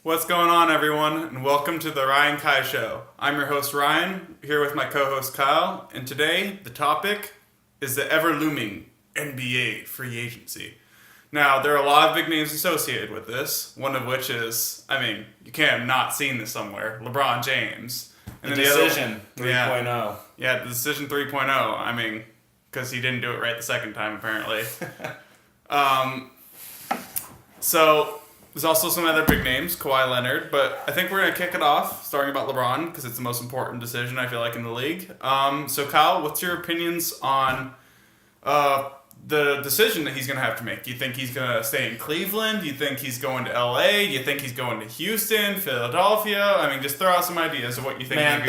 What's going on, everyone, and welcome to the Ryan Kai Show. I'm your host, Ryan, here with my co-host, Kyle, and today the topic is the ever-looming NBA free agency. Now, there are a lot of big names associated with this, one of which is, you can't have not seen this somewhere, LeBron James. And the Decision 3.0. Yeah, the Decision 3.0, because he didn't do it right the second time, apparently. So... There's also some other big names, Kawhi Leonard, but I think we're going to kick it off, starting about LeBron, because it's the most important decision, I feel like, in the league. So, Kyle, what's your opinions on the decision that he's going to have to make? Do you think he's going to stay in Cleveland? Do you think he's going to LA? Do you think he's going to Houston, Philadelphia? Just throw out some ideas of what you think. Man,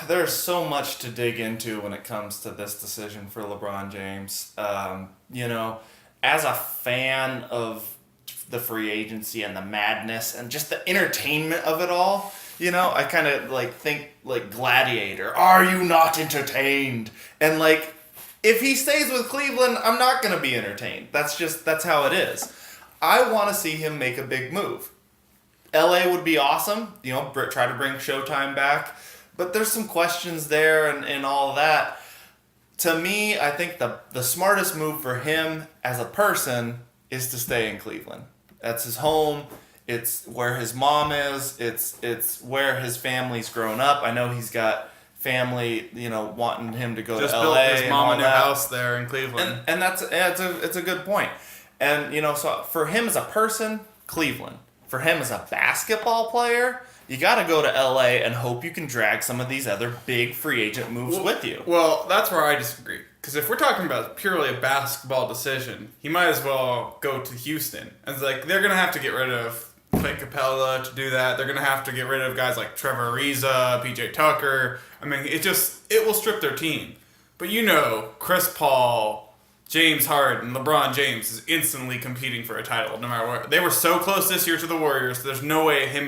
there's so much to dig into when it comes to this decision for LeBron James. As a fan of the free agency and the madness and just the entertainment of it all, I kind of think Gladiator. Are you not entertained? And if he stays with Cleveland, I'm not going to be entertained. That's how it is. I want to see him make a big move. LA would be awesome. Try to bring Showtime back. But there's some questions there and all that. To me, I think the smartest move for him as a person is to stay in Cleveland. That's his home. It's where his mom is. It's where his family's grown up. I know he's got family, wanting him to go just to LA. Just built his mom a new house there in Cleveland. And it's a good point. And, so for him as a person, Cleveland. For him as a basketball player, you got to go to LA and hope you can drag some of these other big free agent moves with you. Well, that's where I disagree. Because if we're talking about purely a basketball decision, he might as well go to Houston. And they're going to have to get rid of Clint Capella to do that. They're going to have to get rid of guys like Trevor Ariza, PJ Tucker. It will strip their team. But Chris Paul, James Harden, LeBron James is instantly competing for a title no matter what. They were so close this year to the Warriors, there's no way him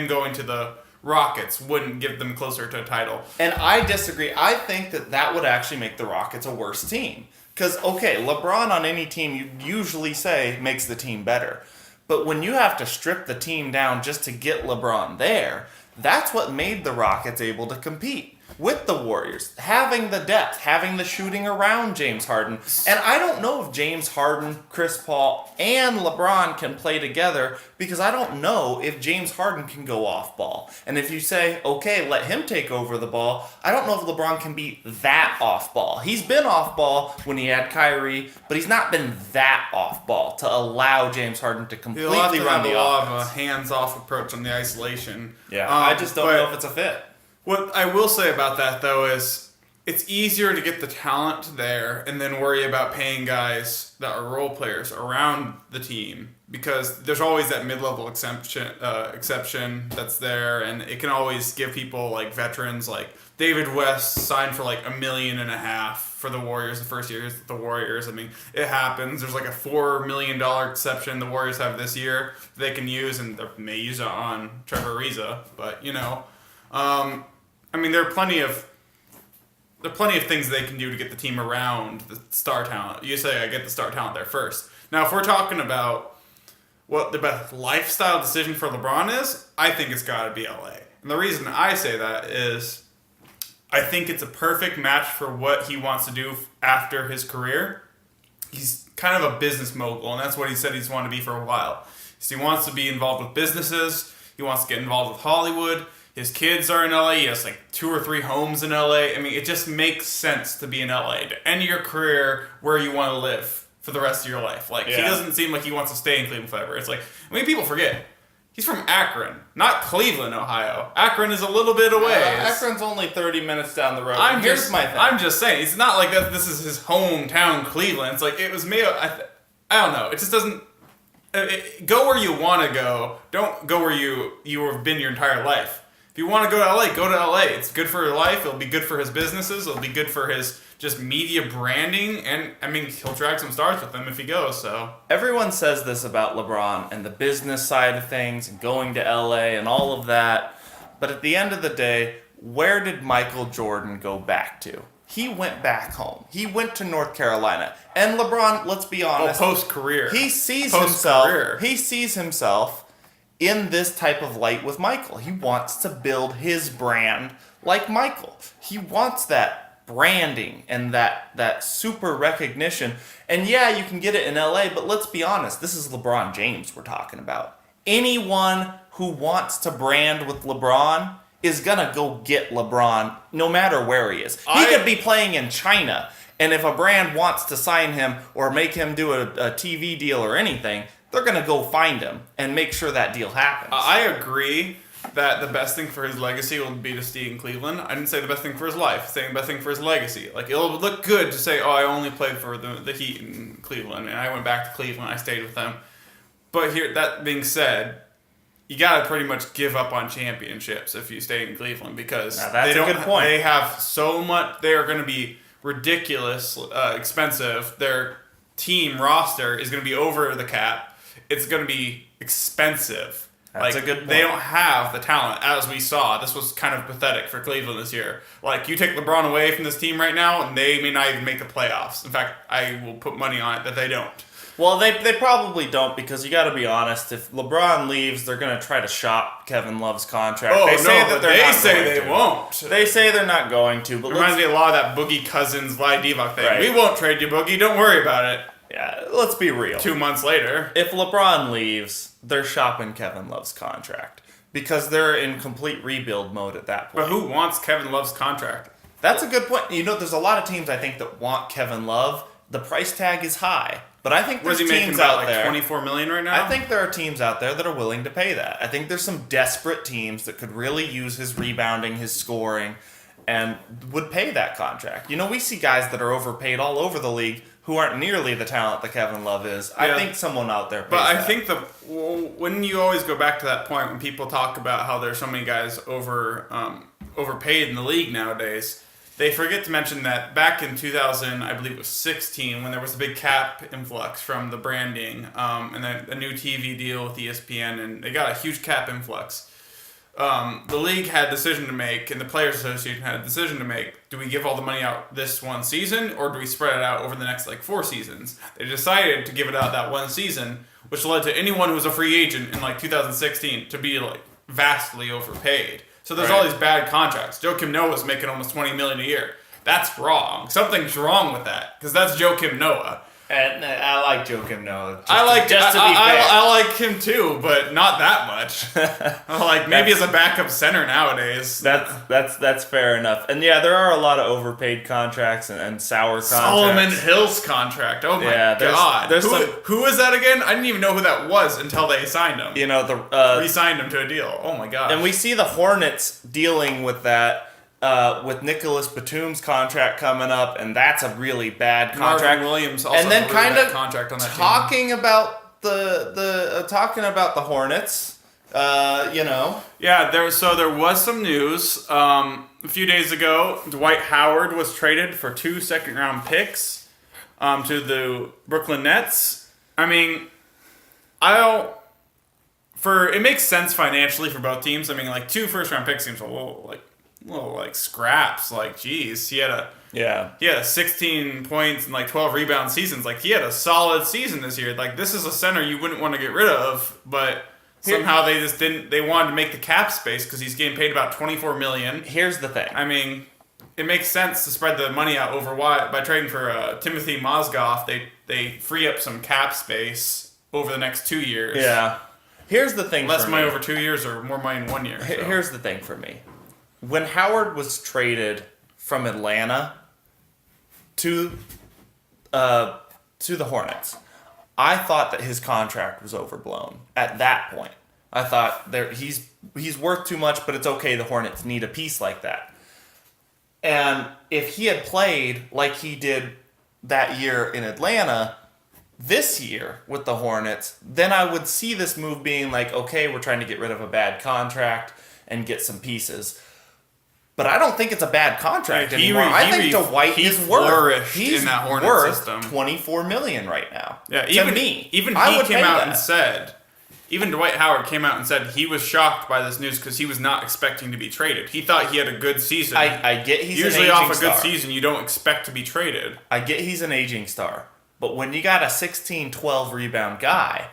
going to the Rockets wouldn't get them closer to a title. And I disagree. I think that would actually make the Rockets a worse team. Because, LeBron on any team, you usually say, makes the team better. But when you have to strip the team down just to get LeBron there, that's what made the Rockets able to compete with the Warriors. Having the depth, having the shooting around James Harden. And I don't know if James Harden, Chris Paul, and LeBron can play together because I don't know if James Harden can go off ball. And if you say, okay, let him take over the ball, I don't know if LeBron can be that off ball. He's been off ball when he had Kyrie, but he's not been that off ball to allow James Harden to completely run the offense. Of a hands-off approach on the isolation. Yeah, I just don't know if it's a fit. What I will say about that, though, is it's easier to get the talent there and then worry about paying guys that are role players around the team because there's always that mid-level exception that's there, and it can always give people like veterans like David West signed for $1.5 million for the Warriors the first year with the Warriors. It happens. There's a $4 million exception the Warriors have this year they can use, and they may use it on Trevor Ariza, but there are plenty of things they can do to get the team around the star talent. You say I get the star talent there first. Now, if we're talking about what the best lifestyle decision for LeBron is, I think it's got to be LA. And the reason I say that is I think it's a perfect match for what he wants to do after his career. He's kind of a business mogul, and that's what he said he's wanted to be for a while. So he wants to be involved with businesses. He wants to get involved with Hollywood. His kids are in LA. He has 2 or 3 homes in LA. It just makes sense to be in LA, to end your career where you want to live for the rest of your life. He doesn't seem like he wants to stay in Cleveland forever. It's people forget. He's from Akron, not Cleveland, Ohio. Akron is a little bit away. Akron's only 30 minutes down the road. Here's my thing. I'm just saying, it's not like that. This is his hometown, Cleveland. It's it was made. I don't know. It just doesn't. Go where you want to go. Don't go where you have been your entire life. If you want to go to LA, go to LA. It's good for your life. It'll be good for his businesses. It'll be good for his just media branding. And, he'll drag some stars with him if he goes, so. Everyone says this about LeBron and the business side of things and going to LA and all of that. But at the end of the day, where did Michael Jordan go back to? He went back home. He went to North Carolina. And LeBron, let's be honest. Post-career. He sees himself in this type of light with Michael. He wants to build his brand like Michael. He wants that branding and that super recognition. And yeah, you can get it in LA, but let's be honest, this is LeBron James we're talking about. Anyone who wants to brand with LeBron is gonna go get LeBron no matter where he is. He could be playing in China, and if a brand wants to sign him or make him do a TV deal or anything, they're gonna go find him and make sure that deal happens. I agree that the best thing for his legacy will be to stay in Cleveland. I didn't say the best thing for his life. I'm saying the best thing for his legacy. Like, it'll look good to say, oh, I only played for the Heat in Cleveland, and I went back to Cleveland, I stayed with them. But here, that being said, you gotta pretty much give up on championships if you stay in Cleveland, because that's a good point. They have so much. They are going to be ridiculous expensive. Their team roster is going to be over the cap. It's going to be expensive. That's a good point. They don't have the talent, as we saw. This was kind of pathetic for Cleveland this year. Like, you take LeBron away from this team right now, and they may not even make the playoffs. In fact, I will put money on it that they don't. Well, they probably don't, because you got to be honest. If LeBron leaves, they're going to try to shop Kevin Love's contract. Oh, they say they won't. They say they're not going to. But reminds me a lot of that Boogie Cousins, Vlade Divac thing. Right. We won't trade you, Boogie. Don't worry about it. Yeah, let's be real. 2 months later. If LeBron leaves, they're shopping Kevin Love's contract, because they're in complete rebuild mode at that point. But who wants Kevin Love's contract? That's a good point. You know, there's a lot of teams, I think, that want Kevin Love. The price tag is high. But I think there's teams out there. $24 million right now? I think there are teams out there that are willing to pay that. I think there's some desperate teams that could really use his rebounding, his scoring, and would pay that contract. You know, we see guys that are overpaid all over the league who aren't nearly the talent that Kevin Love is. Yeah. I think someone out there pays But I that. think when you always go back to that point, when people talk about how there's so many guys overpaid in the league nowadays, they forget to mention that back in 2000, I believe it was 16, when there was a big cap influx from the branding and then a new TV deal with ESPN, and they got a huge cap influx. The league had a decision to make, and the Players Association had a decision to make. Do we give all the money out this one season, or do we spread it out over the next 4 seasons? They decided to give it out that one season, which led to anyone who was a free agent in 2016 to be vastly overpaid. So there's all these bad contracts. Joakim Noah's making almost $20 million a year. That's wrong. Something's wrong with that, because that's Joakim Noah. And I like Joakim Noah. I like him too, but not that much. Maybe as a backup center nowadays. That's fair enough. And yeah, there are a lot of overpaid contracts and sour contracts. Solomon Hill's contract. Oh my god. Who is that again? I didn't even know who that was until they signed him. You know, re-signed him to a deal. Oh my god. And we see the Hornets dealing with that. With Nicholas Batum's contract coming up, and that's a really bad contract. Marvin Williams also and then has a really kind bad of contract on that talking team. about talking about the Hornets. Yeah, there was some news a few days ago. Dwight Howard was traded for 2 second-round picks to the Brooklyn Nets. I mean, it makes sense financially for both teams. I mean, 2 first-round picks seems a little scraps. Geez, he had 16 points and 12 rebound seasons. He had a solid season this year. This is a center you wouldn't want to get rid of, but somehow they just didn't. They wanted to make the cap space because he's getting paid about $24 million. Here's the thing. I mean, it makes sense to spread the money out over by trading for Timothy Mozgov. They free up some cap space over the next 2 years. Yeah. Here's the thing. Less money over 2 years or more money in 1 year. So. Here's the thing for me. When Howard was traded from Atlanta to the Hornets, I thought that his contract was overblown at that point. I thought he's worth too much, but it's okay. The Hornets need a piece like that. And if he had played like he did that year in Atlanta, this year with the Hornets, then I would see this move being okay, we're trying to get rid of a bad contract and get some pieces. But I don't think it's a bad contract anymore. I think Dwight is worth. He's in that Hornet worth system. $24 million right now. Yeah, even Dwight Howard came out and said he was shocked by this news because he was not expecting to be traded. He thought he had a good season. I get he's usually an aging off a good star. season. You don't expect to be traded. I get he's an aging star, but when you got a 16-12 rebound guy,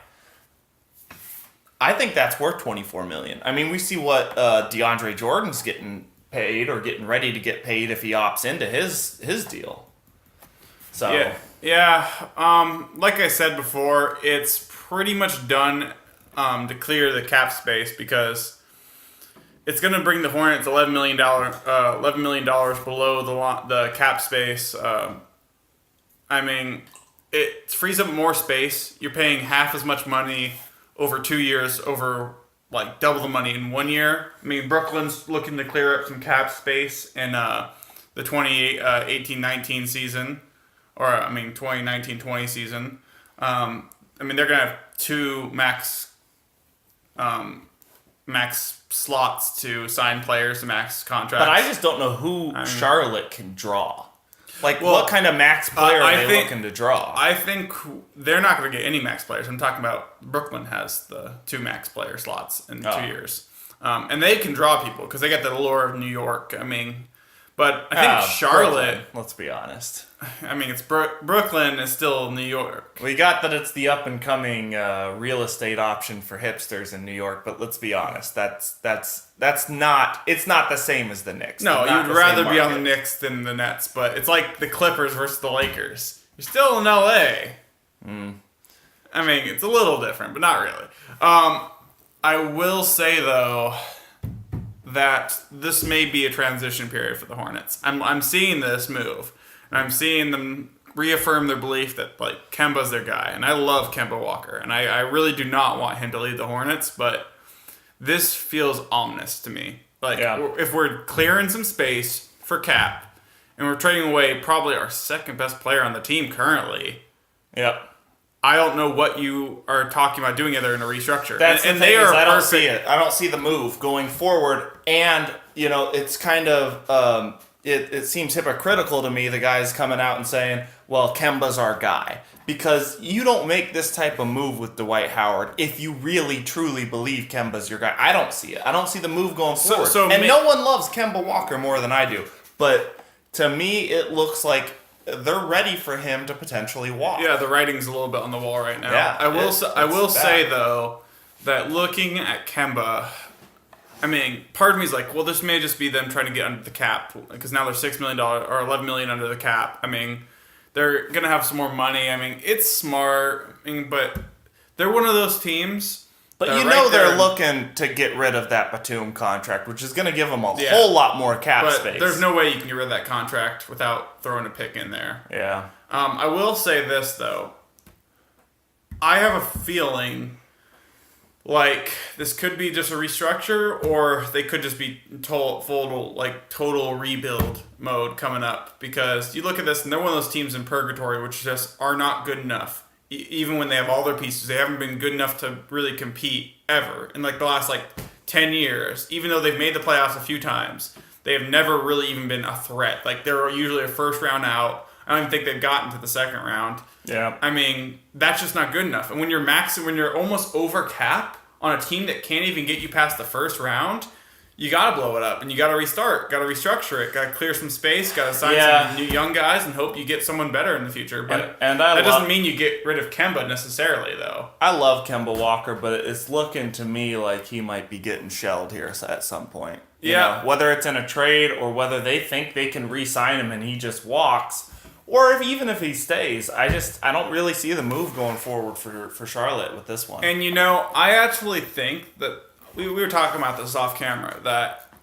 I think that's worth $24 million. I mean, we see what DeAndre Jordan's getting paid or getting ready to get paid if he opts into his deal. So like I said before, it's pretty much done to clear the cap space because it's going to bring the Hornets $11 million below the cap space. I mean, it frees up more space. You're paying half as much money over 2 years, over like double the money in 1 year. I mean, Brooklyn's looking to clear up some cap space in the 2018-19 season, or 2019-20 season. I mean, they're gonna have two max slots to sign players to max contracts. But I just don't know who Charlotte can draw. Like, what kind of max player are they looking to draw? I think they're not going to get any max players. I'm talking about Brooklyn has the two max player slots in 2 years. And they can draw people because they got the allure of New York. I mean, but I think Charlotte... Brooklyn, let's be honest. I mean, it's Brooklyn is still New York. We got that it's the up-and-coming real estate option for hipsters in New York, but let's be honest. It's not the same as the Knicks. No, you'd rather be on the Knicks than the Nets, but it's like the Clippers versus the Lakers. You're still in LA. I mean, it's a little different, but not really. I will say, though, that this may be a transition period for the Hornets. I'm seeing this move, and I'm seeing them reaffirm their belief that, like, Kemba's their guy, and I love Kemba Walker, and I really do not want him to lead the Hornets, but this feels ominous to me. Like, if we're clearing some space for cap, and we're trading away probably our second best player on the team currently. Yep. I don't know what you are talking about doing other than a restructure. I don't see it. I don't see the move going forward. And, it's kind of, it seems hypocritical to me, the guys coming out and saying, well, Kemba's our guy. Because you don't make this type of move with Dwight Howard if you really, truly believe Kemba's your guy. I don't see it. I don't see the move going forward. No one loves Kemba Walker more than I do. But to me, it looks like they're ready for him to potentially walk. Yeah, the writing's a little bit on the wall right now. Yeah, I will say though that looking at Kemba, I mean, part of me is like, well, this may just be them trying to get under the cap because now they're $6 million or $11 million under the cap. I mean, they're gonna have some more money. I mean, it's smart. I mean, but they're one of those teams. But they're looking to get rid of that Batum contract, which is going to give them a whole lot more cap space. There's no way you can get rid of that contract without throwing a pick in there. Yeah. I will say this, though. I have a feeling like this could be just a restructure, or they could just be total rebuild mode coming up. Because you look at this, and they're one of those teams in purgatory which just are not good enough. Even when they have all their pieces, they haven't been good enough to really compete ever in like the last 10 years. Even though they've made the playoffs a few times, they have never really even been a threat. Like, they're usually a first round out. I don't even think they've gotten to the second round. Yeah. I mean, that's just not good enough. And when you're almost over cap on a team that can't even get you past the first round, you gotta blow it up and you gotta restart, gotta restructure it, gotta clear some space, gotta sign some new young guys and hope you get someone better in the future. But that doesn't mean you get rid of Kemba necessarily, though. I love Kemba Walker, but it's looking to me like he might be getting shelled here at some point. You know, whether it's in a trade or whether they think they can re-sign him and he just walks, or even if he stays, I don't really see the move going forward for Charlotte with this one. And I actually think that we were talking about this off camera, that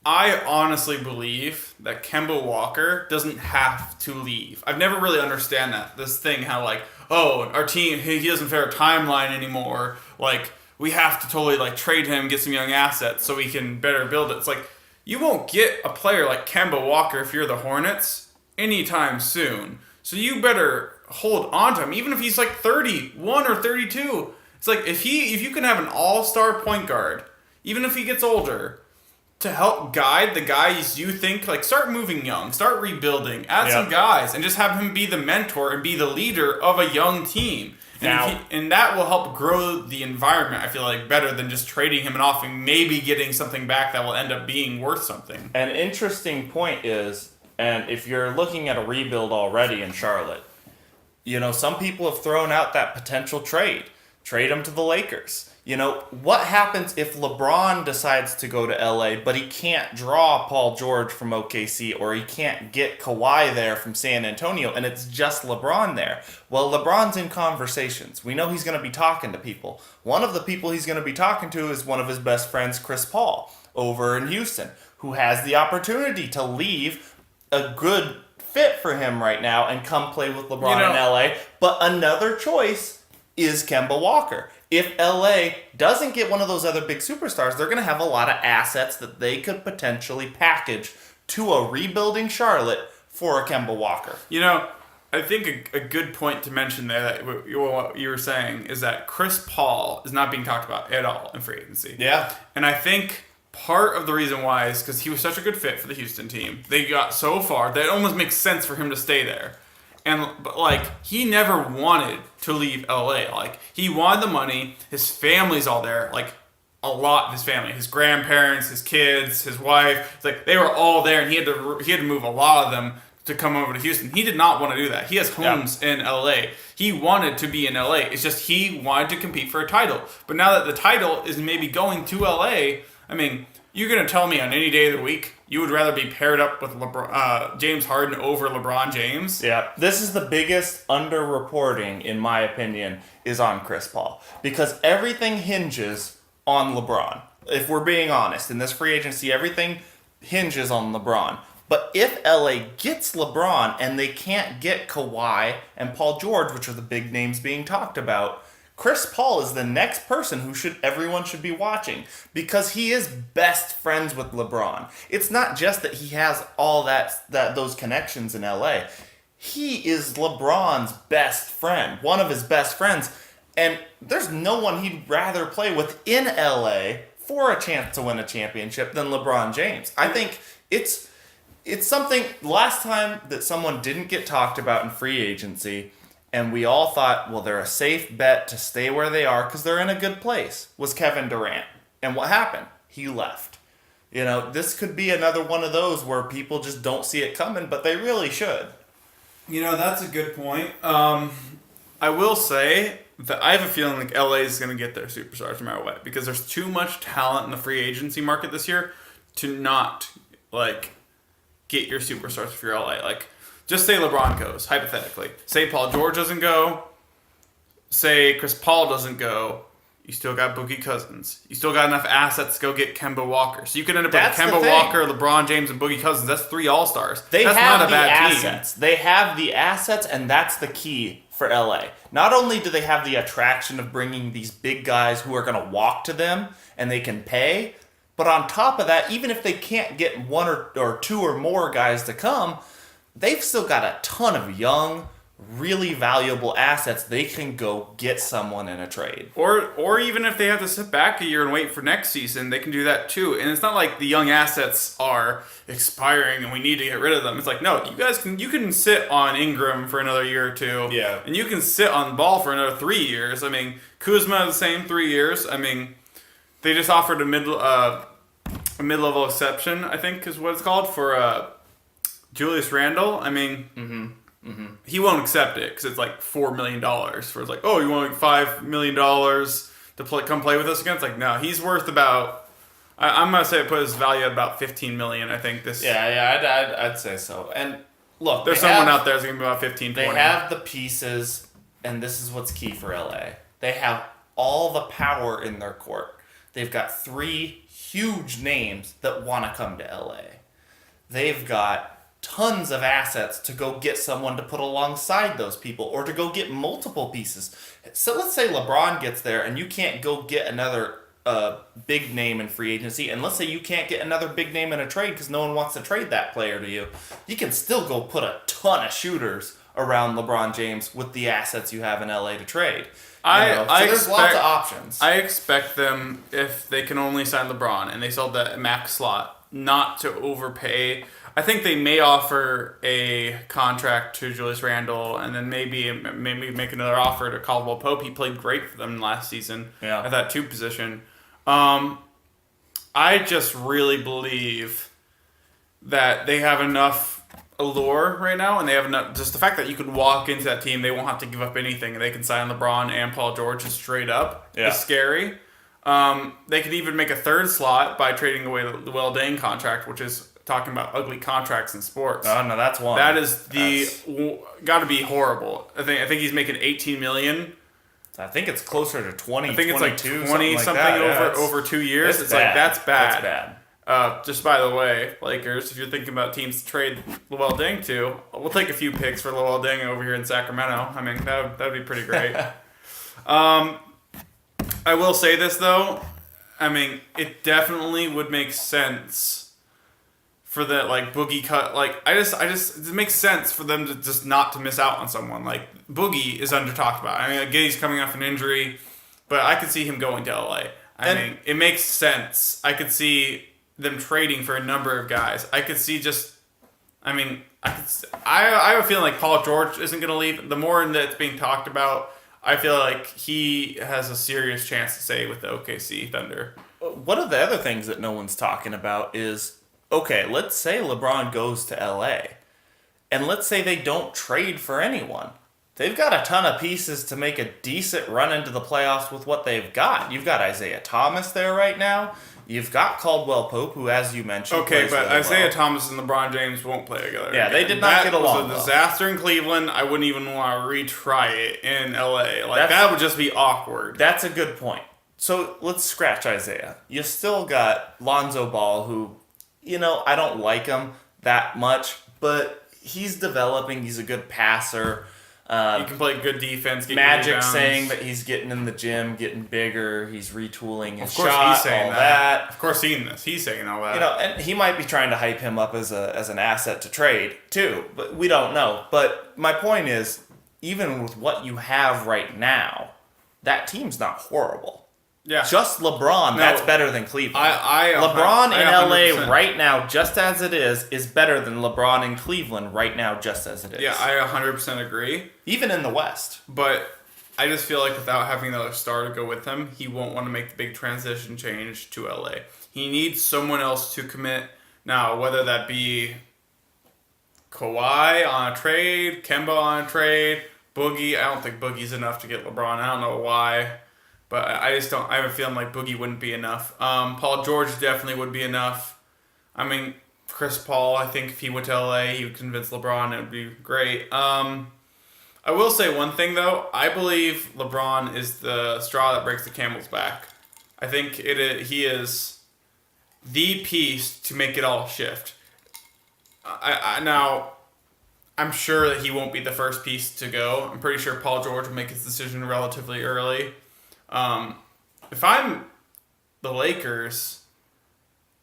I honestly believe that Kemba Walker doesn't have to leave. I've never really understand this thing, how our team, he doesn't fit our timeline anymore. Like, we have to totally trade him, get some young assets so we can better build it. It's like, you won't get a player like Kemba Walker if you're the Hornets anytime soon. So you better hold on to him, even if he's 31 or 32. It's like, if you can have an all-star point guard, even if he gets older, to help guide the guys you think, start moving young, start rebuilding, add some guys, and just have him be the mentor and be the leader of a young team. And that will help grow the environment, I feel like, better than just trading him and off and maybe getting something back that will end up being worth something. An interesting point is, and if you're looking at a rebuild already in Charlotte, some people have thrown out that potential trade. Trade him to the Lakers. What happens if LeBron decides to go to LA, but he can't draw Paul George from OKC, or he can't get Kawhi there from San Antonio, and it's just LeBron there? Well, LeBron's in conversations. We know he's going to be talking to people. One of the people he's going to be talking to is one of his best friends, Chris Paul, over in Houston, who has the opportunity to leave a good fit for him right now and come play with LeBron in LA. But another choice is Kemba Walker. If LA doesn't get one of those other big superstars, they're going to have a lot of assets that they could potentially package to a rebuilding Charlotte for a Kemba Walker. I think a good point to mention there that what you were saying is that Chris Paul is not being talked about at all in free agency. Yeah. And I think part of the reason why is because he was such a good fit for the Houston team. They got so far that it almost makes sense for him to stay there. But he never wanted to leave LA. He wanted the money. His family's all there. A lot of his family, his grandparents, his kids, his wife. They were all there, and he had to move a lot of them to come over to Houston. He did not want to do that. He has homes in LA. He wanted to be in LA. It's just he wanted to compete for a title. But now that the title is maybe going to LA, you're going to tell me on any day of the week you would rather be paired up with James Harden over LeBron James? Yeah. This is the biggest underreporting, in my opinion, is on Chris Paul. Because everything hinges on LeBron. If we're being honest, in this free agency, everything hinges on LeBron. But if LA gets LeBron and they can't get Kawhi and Paul George, which are the big names being talked about, Chris Paul is the next person who everyone should be watching, because he is best friends with LeBron. It's not just that he has all those connections in LA. He is LeBron's best friend, one of his best friends, and there's no one he'd rather play with in LA for a chance to win a championship than LeBron James. I think it's something. Last time that someone didn't get talked about in free agency, and we all thought, well, they're a safe bet to stay where they are because they're in a good place, was Kevin Durant. And what happened? He left. This could be another one of those where people just don't see it coming, but they really should. That's a good point. I will say that I have a feeling like LA is going to get their superstars no matter what, because there's too much talent in the free agency market this year to not, get your superstars if you're LA. Just say LeBron goes, hypothetically. Say Paul George doesn't go. Say Chris Paul doesn't go. You still got Boogie Cousins. You still got enough assets to go get Kemba Walker. So you could end up with Kemba Walker, LeBron James, and Boogie Cousins. That's 3 All-Stars. That's not a bad assets. They have the assets, and that's the key for LA. Not only do they have the attraction of bringing these big guys who are going to walk to them and they can pay, but on top of that, even if they can't get 1 or 2 or more guys to come, they've still got a ton of young, really valuable assets. They can go get someone in a trade. Or even if they have to sit back a year and wait for next season, they can do that too. And it's not like the young assets are expiring and we need to get rid of them. It's no, you can sit on Ingram for another year or 2. Yeah. And you can sit on Ball for another 3 years. Kuzma the same 3 years. They just offered a mid-level exception, I think is what it's called, for Julius Randle. He won't accept it because it's $4 million. For you want $5 million to come play with us again? It's no, he's worth about. I'm gonna say it put his value at about $15 million. I think this. Yeah, I'd say so. And look, there's someone out there that's gonna be about 15, 20. They have the pieces, and this is what's key for LA. They have all the power in their court. They've got 3 huge names that want to come to LA. They've got tons of assets to go get someone to put alongside those people, or to go get multiple pieces. So let's say LeBron gets there and you can't go get another big name in free agency, and let's say you can't get another big name in a trade because no one wants to trade that player to you. You can still go put a ton of shooters around LeBron James with the assets you have in LA to trade. There's lots of options. I expect them, if they can only sign LeBron and they sell the max slot, not to overpay. I think they may offer a contract to Julius Randle and then maybe make another offer to Caldwell Pope. He played great for them last season at that 2 position. I just really believe that they have enough allure right now, and they have enough. Just the fact that you could walk into that team, they won't have to give up anything, and they can sign LeBron and Paul George straight up is scary. They could even make a third slot by trading away the Will Deng contract, which is talking about ugly contracts in sports. Oh no, that's one. That is got to be horrible. I think he's making $18 million. I think it's closer to 20. I think it's like 20 something like over 2 years. It's bad. like that's bad. That's bad. Just by the way, Lakers, if you're thinking about teams to trade Llewellyn Deng to, we'll take a few picks for Llewellyn Deng over here in Sacramento. I mean, that would be pretty great. I will say this though. I mean, it definitely would make sense for the Boogie cut. It makes sense for them to just not to miss out on someone. Like Boogie is under talked about. I mean, Giddy's coming off an injury, but I could see him going to LA. I mean, it makes sense. I could see them trading for a number of guys. I could see I have a feeling like Paul George isn't going to leave. The more that's being talked about, I feel like he has a serious chance to stay with the OKC Thunder. One of the other things that no one's talking about is, okay, let's say LeBron goes to LA, and let's say they don't trade for anyone. They've got a ton of pieces to make a decent run into the playoffs with what they've got. You've got Isaiah Thomas there right now. You've got Caldwell Pope, who, as you mentioned, okay, but really Isaiah well. Thomas and LeBron James won't play together. Yeah, they did not get along. That was a disaster in Cleveland. I wouldn't even want to retry it in LA. That would just be awkward. That's a good point. So let's scratch Isaiah. You still got Lonzo Ball, who, I don't like him that much, but he's developing. He's a good passer. He can play good defense. Magic saying that he's getting in the gym, getting bigger. He's retooling his shot. Of course, he's saying all that. Of course, he's saying all that. And he might be trying to hype him up as an asset to trade too, but we don't know. But my point is, even with what you have right now, that team's not horrible. Yeah. Just LeBron, that's better than Cleveland. LeBron in 100%. LA right now, just as it is better than LeBron in Cleveland right now, just as it is. Yeah, I 100% agree. Even in the West. But I just feel like without having another star to go with him, he won't want to make the big transition change to LA. He needs someone else to commit. Now, whether that be Kawhi on a trade, Kemba on a trade, Boogie. I don't think Boogie's enough to get LeBron. I don't know why. But I just don't. I have a feeling like Boogie wouldn't be enough. Paul George definitely would be enough. I mean, Chris Paul. I think if he went to LA, he would convince LeBron. It would be great. I will say one thing though. I believe LeBron is the straw that breaks the camel's back. I think he is the piece to make it all shift. Now, I'm sure that he won't be the first piece to go. I'm pretty sure Paul George will make his decision relatively early. If I'm the Lakers,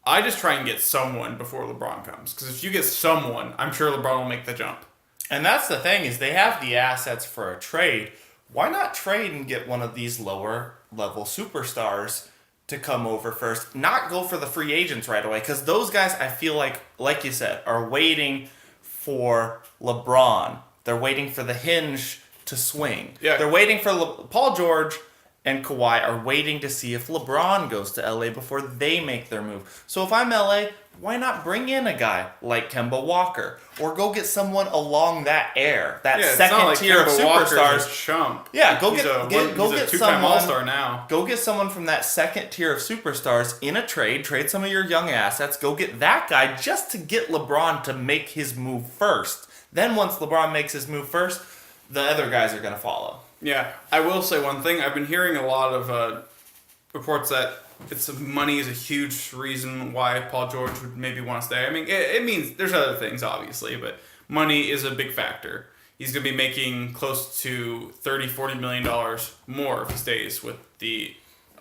I just try and get someone before LeBron comes. Because if you get someone, I'm sure LeBron will make the jump. And that's the thing, is they have the assets for a trade. Why not trade and get one of these lower level superstars to come over first? Not go for the free agents right away. Because those guys, I feel like you said, are waiting for LeBron. They're waiting for the hinge to swing. Yeah. They're waiting for Paul George and Kawhi are waiting to see if LeBron goes to LA before they make their move. So if I'm LA, why not bring in a guy like Kemba Walker? Or go get someone along that second tier of superstars. Chump. Yeah, go He's get a two-time someone. All-Star now. Go get someone from that second tier of superstars in a trade. Trade some of your young assets. Go get that guy just to get LeBron to make his move first. Then once LeBron makes his move first, the other guys are going to follow. Yeah, I will say one thing. I've been hearing a lot of reports that money is a huge reason why Paul George would maybe want to stay. I mean, it means there's other things, obviously, but money is a big factor. He's going to be making close to $30-40 million more if he stays with the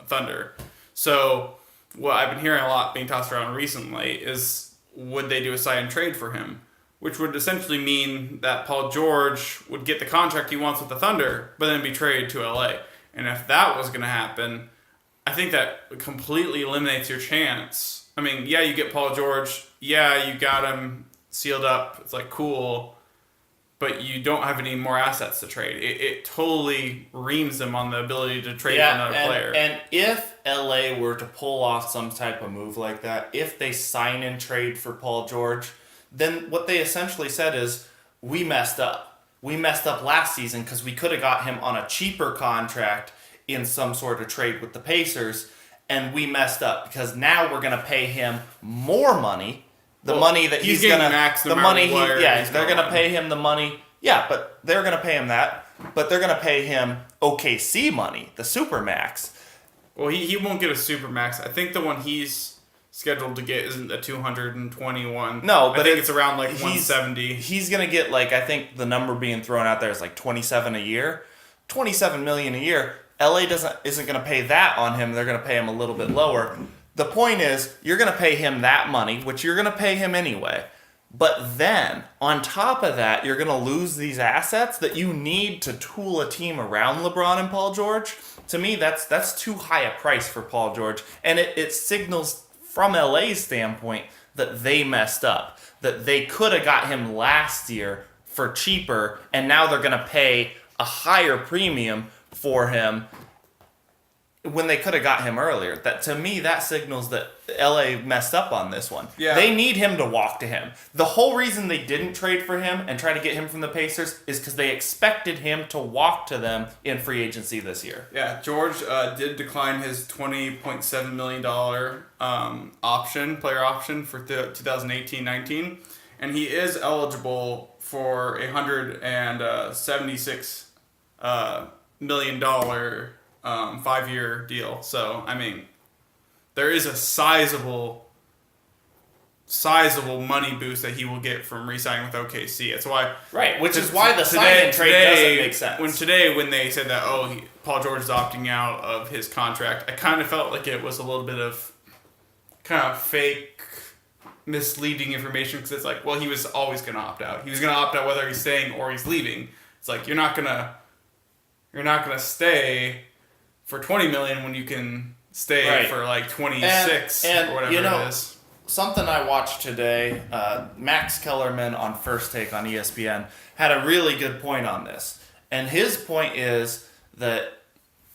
Thunder. So what I've been hearing a lot being tossed around recently is, would they do a sign and trade for him? Which would essentially mean that Paul George would get the contract he wants with the Thunder, but then be traded to LA. And if that was going to happen, I think that completely eliminates your chance. I mean, yeah, you get Paul George. Yeah, you got him sealed up. It's like, cool. But you don't have any more assets to trade. It totally reams them on the ability to trade for another player. And if LA were to pull off some type of move like that, if they sign and trade for Paul George, then what they essentially said is, we messed up. We messed up last season because we could have got him on a cheaper contract in some sort of trade with the Pacers, and we messed up because now we're going to pay him more money. The Well, money that he's he's getting going to... max no The matter money he... where Yeah, he's they're going to going. pay him the money. Yeah, but they're going to pay him that. But they're going to pay him OKC money, the Supermax. Well, he won't get a Supermax. I think the one he's scheduled to get isn't a 221. No, but I think it's around like he's- 170. He's going to get, like, I think the number being thrown out there is like 27 a year. 27 million a year. LA isn't going to pay that on him. They're going to pay him a little bit lower. The point is, you're going to pay him that money, which you're going to pay him anyway. But then, on top of that, you're going to lose these assets that you need to tool a team around LeBron and Paul George. To me, that's too high a price for Paul George. And it signals from LA's standpoint that they messed up. That they could have got him last year for cheaper, and now they're going to pay a higher premium for him when they could have got him earlier. That, to me, that signals that LA messed up on this one. Yeah. They need him to walk to him. The whole reason they didn't trade for him and try to get him from the Pacers is because they expected him to walk to them in free agency this year. Yeah, George did decline his $20.7 million player option for 2018-19, and he is eligible for a $176 million 5-year deal. So, I mean, there is a sizable money boost that he will get from re-signing with OKC. That's why... Right, which is why the sign-in trade doesn't make sense. When they said that, Paul George is opting out of his contract, I kind of felt like it was a little bit of kind of fake, misleading information, because it's like, well, he was always going to opt out. He was going to opt out whether he's staying or he's leaving. It's like, you're not gonna stay for $20 million when you can stay for like 26 or whatever it is. Something I watched today, Max Kellerman on First Take on ESPN had a really good point on this. And his point is that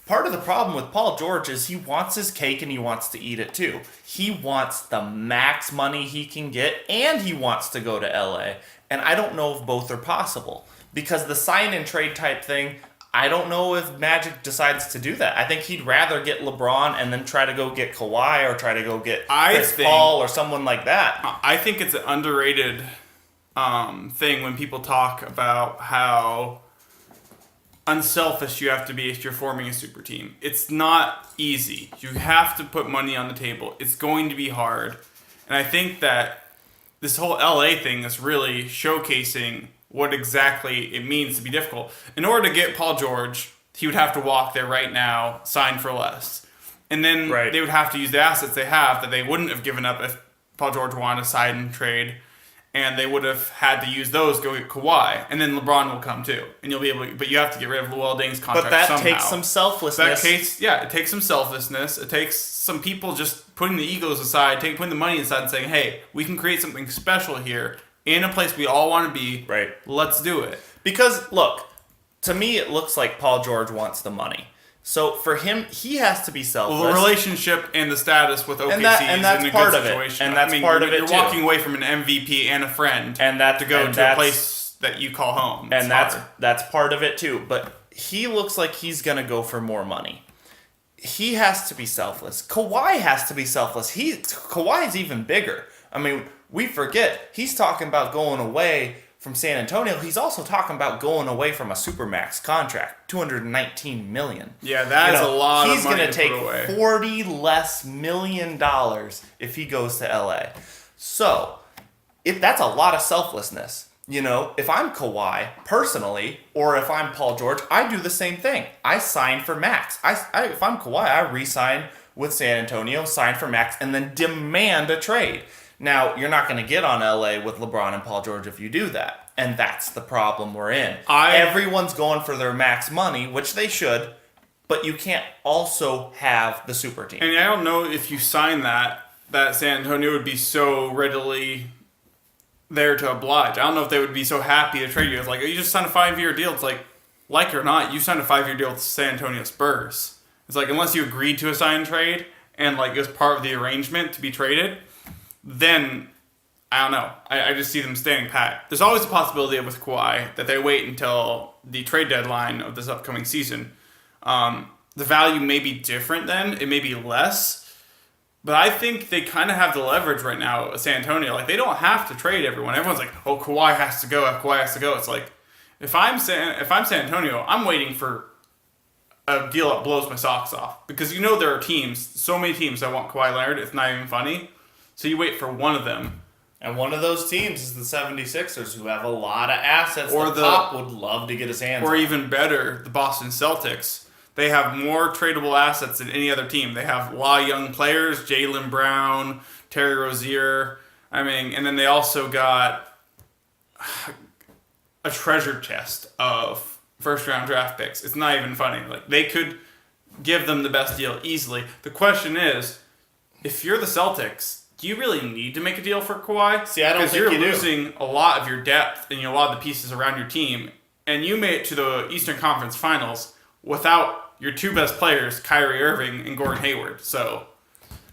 part of the problem with Paul George is he wants his cake and he wants to eat it too. He wants the max money he can get, and he wants to go to LA. And I don't know if both are possible. Because the sign-and trade type thing, I don't know if Magic decides to do that. I think he'd rather get LeBron and then try to go get Kawhi or try to go get Chris Paul or someone like that. I think it's an underrated thing when people talk about how unselfish you have to be if you're forming a super team. It's not easy. You have to put money on the table. It's going to be hard. And I think that this whole LA thing is really showcasing what exactly it means to be difficult. In order to get Paul George, he would have to walk there right now, sign for less. And then they would have to use the assets they have that they wouldn't have given up if Paul George wanted to sign and trade. And they would have had to use those to go get Kawhi. And then LeBron will come too. And you'll be able to, but you have to get rid of Luol Deng's contract somehow. But that takes some selflessness. It takes some selflessness. It takes some people just putting the egos aside, putting the money aside and saying, hey, we can create something special here in a place we all want to be. Right. Let's do it. Because, look, to me it looks like Paul George wants the money. So for him, he has to be selfless. Well, the relationship and the status with OKC and that's is in a part good of it. situation. And that's part of it You're too. walking away from an MVP and a friend and that to go to a place that you call home. And that's part of it too. But he looks like he's going to go for more money. He has to be selfless. Kawhi has to be selfless. Kawhi's even bigger. I mean, we forget he's talking about going away from San Antonio. He's also talking about going away from a supermax contract, $219 million. Yeah, that is a lot of money to take put away. $40 less million if he goes to LA. So, if that's a lot of selflessness. You know, if I'm Kawhi personally, or if I'm Paul George, I do the same thing. I sign for max. If I'm Kawhi, I re-sign with San Antonio, sign for max, and then demand a trade. Now, you're not going to get on LA with LeBron and Paul George if you do that. And that's the problem we're in. Everyone's going for their max money, which they should, but you can't also have the super team. And I don't know if you sign that San Antonio would be so readily there to oblige. I don't know if they would be so happy to trade you. It's like, you just signed a 5-year deal. It's like it or not, you signed a 5-year deal with San Antonio Spurs. It's like, unless you agreed to a sign and trade and like it was part of the arrangement to be traded, then I don't know. I just see them standing pat. There's always a possibility with Kawhi that they wait until the trade deadline of this upcoming season. The value may be different then. It may be less. But I think they kind of have the leverage right now at San Antonio. Like, they don't have to trade everyone. Everyone's like, oh, Kawhi has to go. Kawhi has to go. It's like, if I'm San Antonio, I'm waiting for a deal that blows my socks off. Because you know there are teams, so many teams that want Kawhi Leonard, it's not even funny. So you wait for one of them. And one of those teams is the 76ers, who have a lot of assets Or that Pop would love to get his hands on. Or even better, the Boston Celtics. They have more tradable assets than any other team. They have a lot of young players, Jaylen Brown, Terry Rozier. I mean, and then they also got a treasure chest of first-round draft picks. It's not even funny. Like, they could give them the best deal easily. The question is, if you're the Celtics, do you really need to make a deal for Kawhi? See, I don't think you do. Because you're losing a lot of your depth and a lot of the pieces around your team, and you made it to the Eastern Conference Finals without your two best players, Kyrie Irving and Gordon Hayward. So,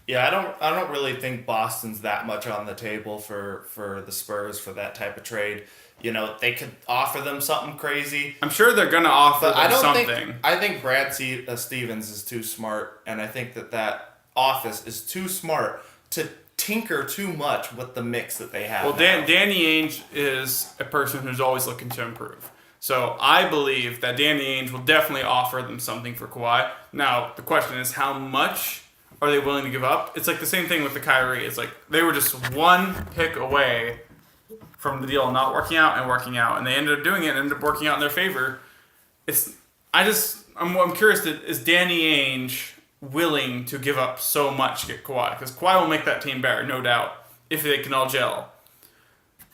yeah, I don't really think Boston's that much on the table for the Spurs for that type of trade. You know, they could offer them something crazy. I'm sure they're going to offer But them something. I think Brad Stevens is too smart, and I think that office is too smart to tinker too much with the mix that they have. Well, Danny Ainge is a person who's always looking to improve. So I believe that Danny Ainge will definitely offer them something for Kawhi. Now, the question is, how much are they willing to give up? It's like the same thing with the Kyrie. It's like they were just one pick away from the deal not working out, and they ended up doing it and ended up working out in their favor. I'm curious, is Danny Ainge willing to give up so much to get Kawhi? Because Kawhi will make that team better, no doubt, if they can all gel.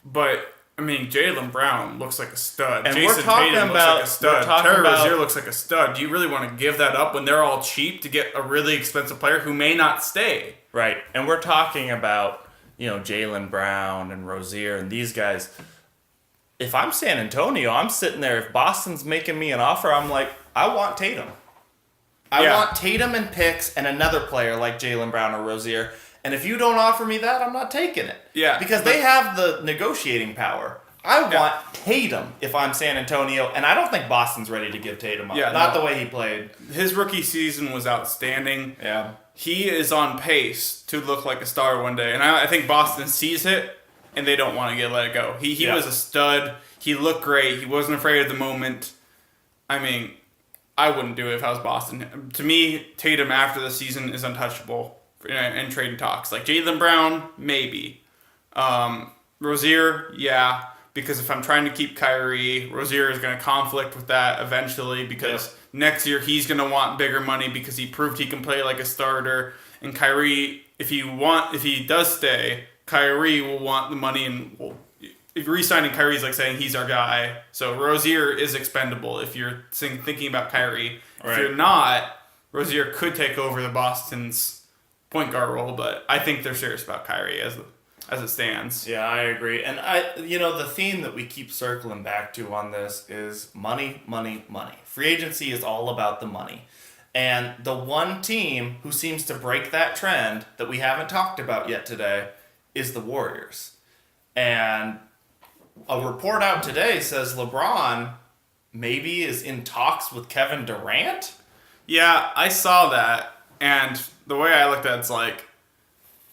But I mean, Jaylen Brown looks like a stud. And Jason Tatum looks like a stud. Terry Rozier looks like a stud. Do you really want to give that up when they're all cheap to get a really expensive player who may not stay? Right. And we're talking about, Jaylen Brown and Rozier and these guys. If I'm San Antonio, I'm sitting there. If Boston's making me an offer, I'm like, I want Tatum. I want Tatum and picks and another player like Jaylen Brown or Rozier. And if you don't offer me that, I'm not taking it. Yeah. Because they have the negotiating power. I want Tatum if I'm San Antonio, and I don't think Boston's ready to give Tatum up. Not the way he played. His rookie season was outstanding. Yeah. He is on pace to look like a star one day. And I think Boston sees it, and they don't want to let it go. He was a stud. He looked great. He wasn't afraid of the moment. I mean, I wouldn't do it if I was Boston. To me, Tatum after the season is untouchable in trading talks. Like Jaylen Brown, maybe. Rozier, yeah. Because if I'm trying to keep Kyrie, Rozier is going to conflict with that eventually because next year he's going to want bigger money because he proved he can play like a starter. And Kyrie, if he does stay, Kyrie will want the money and if re-signing Kyrie is like saying he's our guy. So Rozier is expendable if you're thinking about Kyrie. Right. If you're not, Rozier could take over the Boston's point guard role, but I think they're serious about Kyrie as it stands. Yeah, I agree. And the theme that we keep circling back to on this is money, money, money. Free agency is all about the money. And the one team who seems to break that trend that we haven't talked about yet today is the Warriors. And a report out today says LeBron maybe is in talks with Kevin Durant. Yeah, I saw that. And the way I looked at it's like,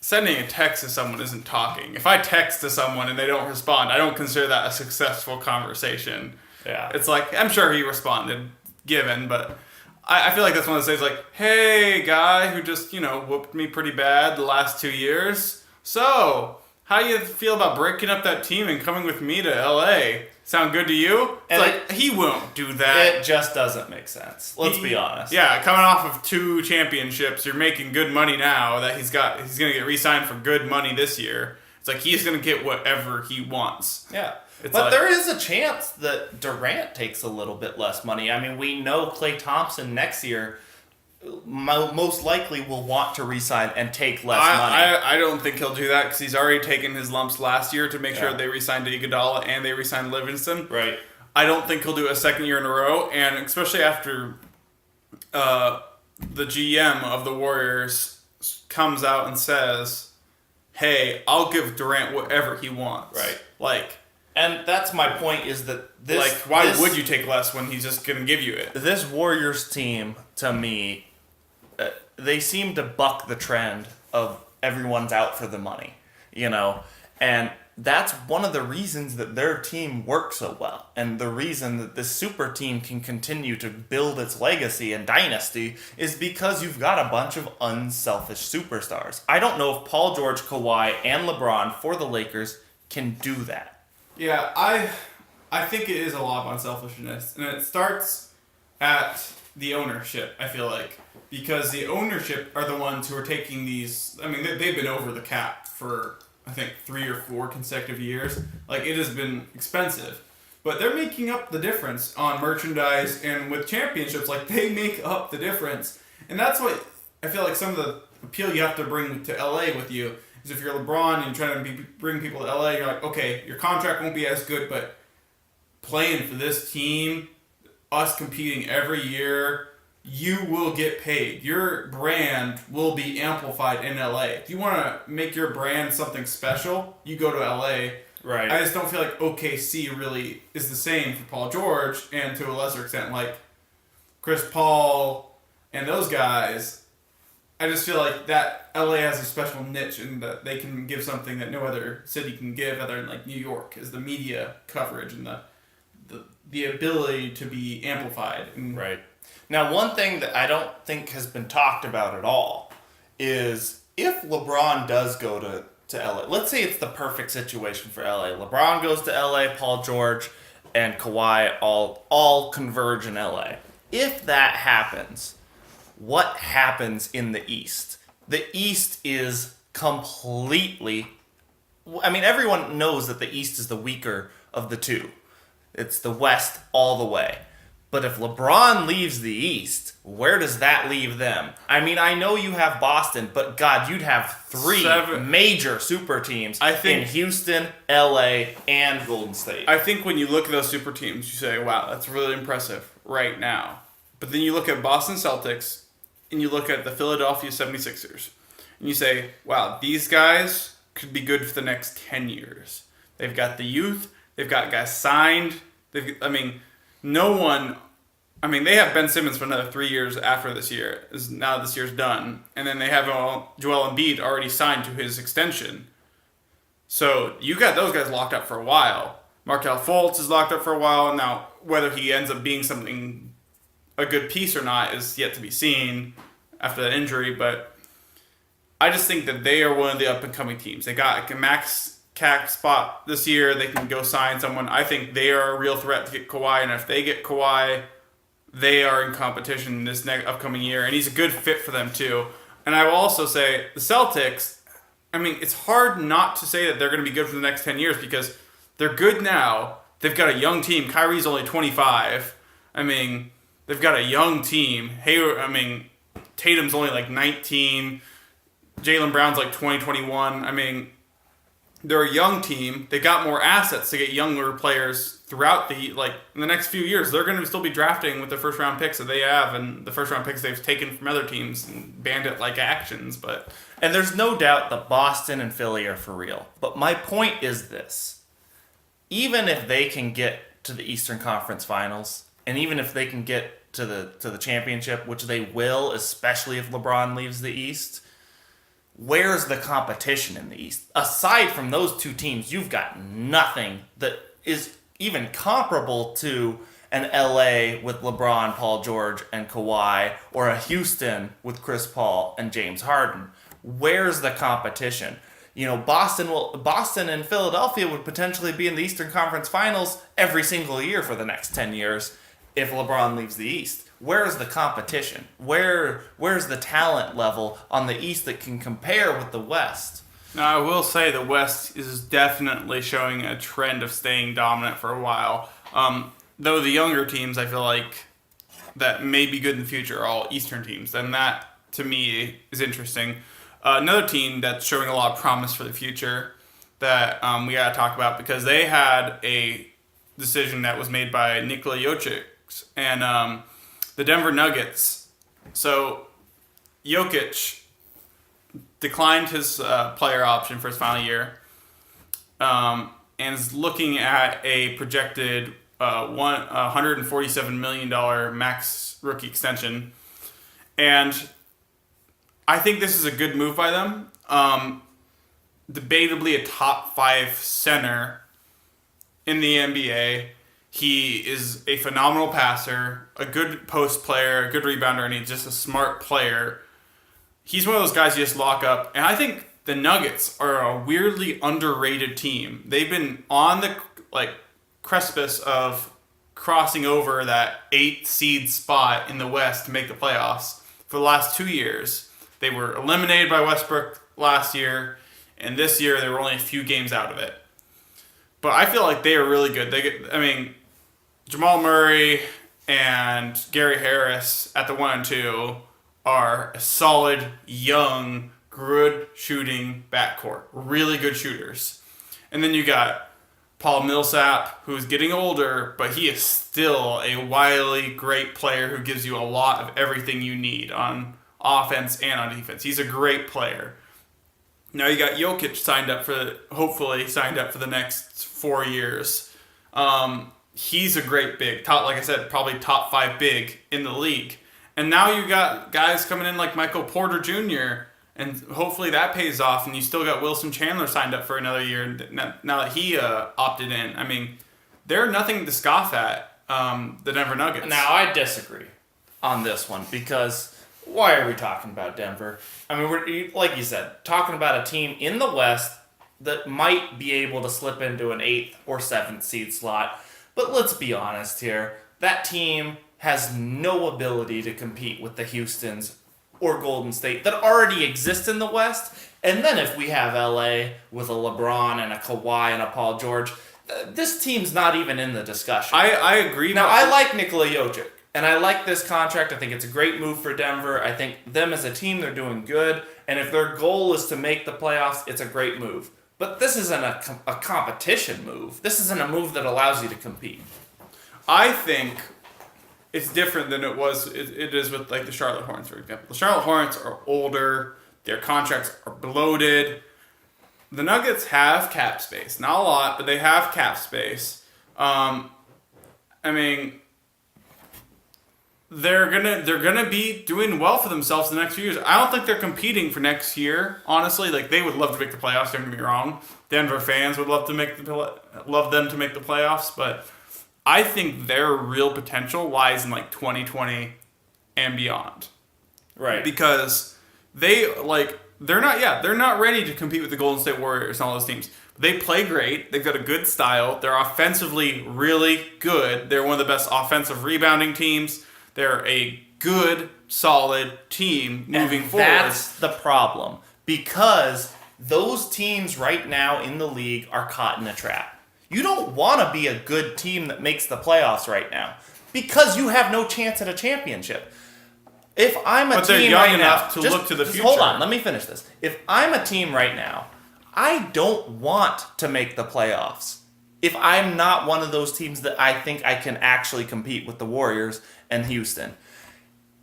sending a text to someone isn't talking. If I text to someone and they don't respond, I don't consider that a successful conversation. Yeah. It's like, I'm sure he responded, given, but I feel like that's one of those things like, hey, guy who just, whooped me pretty bad the last 2 years. So, how do you feel about breaking up that team and coming with me to LA? Sound good to you? It's like, he won't do that. It just doesn't make sense. Let's be honest. Yeah, coming off of 2 championships, you're making good money now that he's going to get re-signed for good money this year. It's like he's going to get whatever he wants. Yeah. But there is a chance that Durant takes a little bit less money. I mean, we know Klay Thompson next year most likely will want to re-sign and take less money. I don't think he'll do that because he's already taken his lumps last year to make sure they re-signed Iguodala and they re-signed Livingston. Right. I don't think he'll do it a second year in a row, and especially after the GM of the Warriors comes out and says, hey, I'll give Durant whatever he wants. Right. And that's my point is that why would you take less when he's just going to give you it? This Warriors team, to me, they seem to buck the trend of everyone's out for the money, and that's one of the reasons that their team works so well, and the reason that this super team can continue to build its legacy and dynasty is because you've got a bunch of unselfish superstars. I don't know if Paul George, Kawhi, and LeBron for the Lakers can do that. Yeah, I think it is a lot of unselfishness, and it starts at the ownership, I feel like, because the ownership are the ones who are taking these. I mean, they've been over the cap for, I think, 3 or 4 consecutive years. Like, it has been expensive. But they're making up the difference on merchandise, and with championships, like, they make up the difference. And that's what I feel like some of the appeal you have to bring to LA with you is if you're LeBron and you're trying to bring people to LA, you're like, okay, your contract won't be as good, but playing for this team, us competing every year, you will get paid. Your brand will be amplified in LA. If you want to make your brand something special, you go to LA. Right. I just don't feel like OKC really is the same for Paul George, and to a lesser extent, like Chris Paul and those guys. I just feel like that LA has a special niche in that they can give something that no other city can give other than like New York, is the media coverage and the ability to be amplified. Right. Now, one thing that I don't think has been talked about at all is if LeBron does go to LA, let's say it's the perfect situation for LA. LeBron goes to LA, Paul George and Kawhi all converge in LA. If that happens, what happens in the East? The East is completely... I mean, everyone knows that the East is the weaker of the two. It's the West all the way. But if LeBron leaves the East, where does that leave them? I mean, I know you have Boston, but God, you'd have 3 major super teams in Houston, LA, and Golden State. I think when you look at those super teams, you say, wow, that's really impressive right now. But then you look at Boston Celtics, and you look at the Philadelphia 76ers, and you say, wow, these guys could be good for the next 10 years. They've got the youth. They've got guys signed. They have Ben Simmons for another 3 years after this year. Now this year's done. And then they have Joel Embiid already signed to his extension. So you got those guys locked up for a while. Markelle Fultz is locked up for a while. Now, whether he ends up being a good piece or not is yet to be seen after that injury. But I just think that they are one of the up-and-coming teams. They got a max cap spot this year. They can go sign someone. I think they are a real threat to get Kawhi. And if they get Kawhi, they are in competition this upcoming year, and he's a good fit for them too. And I will also say the Celtics, I mean, it's hard not to say that they're going to be good for the next 10 years because they're good now. They've got a young team. Kyrie's only 25. I mean, they've got a young team. Tatum's only like 19. Jaylen Brown's like 20, 21. I mean, they're a young team. They got more assets to get younger players throughout in the next few years. They're going to still be drafting with the first round picks that they have and the first round picks they've taken from other teams and bandit-like actions. And there's no doubt that Boston and Philly are for real. But my point is this. Even if they can get to the Eastern Conference Finals, and even if they can get to the championship, which they will, especially if LeBron leaves the East, where's the competition in the East? Aside from those two teams, you've got nothing that is even comparable to an LA with LeBron, Paul George, and Kawhi, or a Houston with Chris Paul and James Harden. Where's the competition? Boston and Philadelphia would potentially be in the Eastern Conference Finals every single year for the next 10 years if LeBron leaves the East. Where's the competition? Where's the talent level on the East that can compare with the West? Now, I will say the West is definitely showing a trend of staying dominant for a while. Though the younger teams, I feel like, that may be good in the future are all Eastern teams. And that, to me, is interesting. Another team that's showing a lot of promise for the future that we got to talk about because they had a decision that was made by Nikola Jokic and the Denver Nuggets. So, Jokic declined his player option for his final year and is looking at a projected $147 million max rookie extension. And I think this is a good move by them. Debatably a top 5 center in the NBA. He is a phenomenal passer, a good post player, a good rebounder, and he's just a smart player. He's one of those guys you just lock up. And I think the Nuggets are a weirdly underrated team. They've been on the precipice of crossing over that 8 seed spot in the West to make the playoffs for the last 2 years. They were eliminated by Westbrook last year, and this year they were only a few games out of it. But I feel like they are really good. Jamal Murray and Gary Harris at the 1 and 2 are a solid, young, good shooting backcourt. Really good shooters. And then you got Paul Millsap, who's getting older, but he is still a wily, great player who gives you a lot of everything you need on offense and on defense. He's a great player. Now you got Jokic hopefully signed up for the next 4 years. He's a great big, like I said, probably top 5 big in the league. And now you got guys coming in like Michael Porter Jr., and hopefully that pays off, and you still got Wilson Chandler signed up for another year now that he opted in. I mean, they're nothing to scoff at, the Denver Nuggets. Now, I disagree on this one, because why are we talking about Denver? I mean, we're, like you said, talking about a team in the West that might be able to slip into an 8th or 7th seed slot. But let's be honest here. That team has no ability to compete with the Houstons or Golden State that already exist in the West. And then if we have LA with a LeBron and a Kawhi and a Paul George, this team's not even in the discussion. I agree. Now, I like Nikola Jokic, and I like this contract. I think it's a great move for Denver. I think them as a team, they're doing good. And if their goal is to make the playoffs, it's a great move. But this isn't a competition move. This isn't a move that allows you to compete. I think it's different than it is with like the Charlotte Hornets, for example. The Charlotte Hornets are older. Their contracts are bloated. The Nuggets have cap space. Not a lot, but they have cap space. They're gonna be doing well for themselves the next few years. I don't think they're competing for next year. Honestly, like they would love to make the playoffs. Don't get me wrong. Denver fans would love them to make the playoffs, but I think their real potential lies in like 2020 and beyond. Right. Because they're not ready to compete with the Golden State Warriors and all those teams. They play great. They've got a good style. They're offensively really good. They're one of the best offensive rebounding teams. They're a good, solid team moving forward. That's the problem. Because those teams right now in the league are caught in a trap. You don't want to be a good team that makes the playoffs right now. Because you have no chance at a championship. If I'm a team right now... But they're young enough to look to the future. Hold on, let me finish this. If I'm a team right now, I don't want to make the playoffs. If I'm not one of those teams that I think I can actually compete with the Warriors and Houston.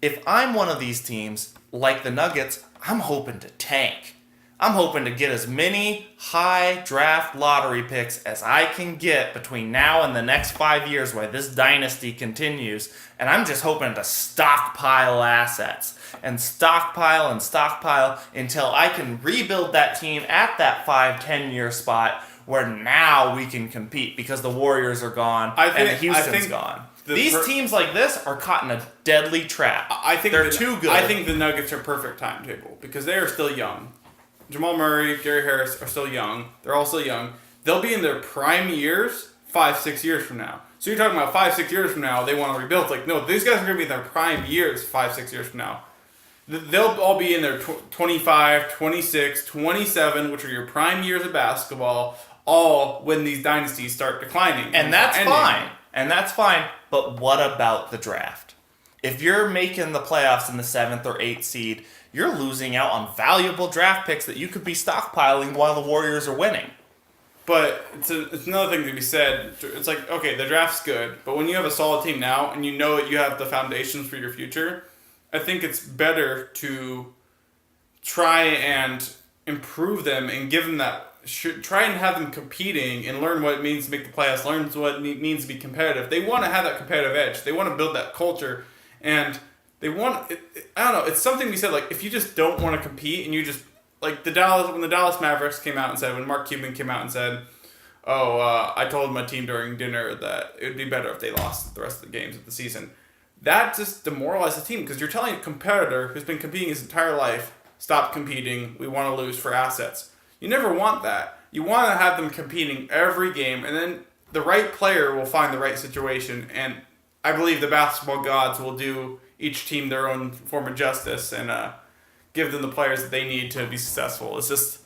If I'm one of these teams, like the Nuggets, I'm hoping to tank. I'm hoping to get as many high draft lottery picks as I can get between now and the next 5 years while this dynasty continues. And I'm just hoping to stockpile assets and stockpile until I can rebuild that team at that 5-10 year spot where now we can compete because the Warriors are gone and Houston's gone. These teams like this are caught in a deadly trap. I think they're too good. I think the Nuggets are perfect timetable because they are still young. Jamal Murray, Gary Harris are still young. They're all still young. They'll be in their prime years 5-6 years from now. So you're talking about 5-6 years from now, they want to rebuild. It's like, no, these guys are going to be in their prime years 5-6 years from now. They'll all be in their 25, 26, 27, which are your prime years of basketball, all when these dynasties start declining. And that's fine. But what about the draft? If you're making the playoffs in the 7th or 8th seed, you're losing out on valuable draft picks that you could be stockpiling while the Warriors are winning. But it's another thing to be said. It's like, okay, the draft's good, but when you have a solid team now and you know that you have the foundations for your future, I think it's better to try and improve them and give them that. Try and have them competing and learn what it means to make the playoffs, learn what it means to be competitive. They want to have that competitive edge. They want to build that culture. And they want. I don't know. It's something we said, like, if you just don't want to compete and you just like when the Dallas Mavericks came out and said, when Mark Cuban came out and said, "Oh, I told my team during dinner that it would be better if they lost the rest of the games of the season." That just demoralized the team because you're telling a competitor who's been competing his entire life, stop competing. We want to lose for assets. You never want that. You want to have them competing every game, and then the right player will find the right situation. And I believe the basketball gods will do each team their own form of justice and give them the players that they need to be successful. It's just,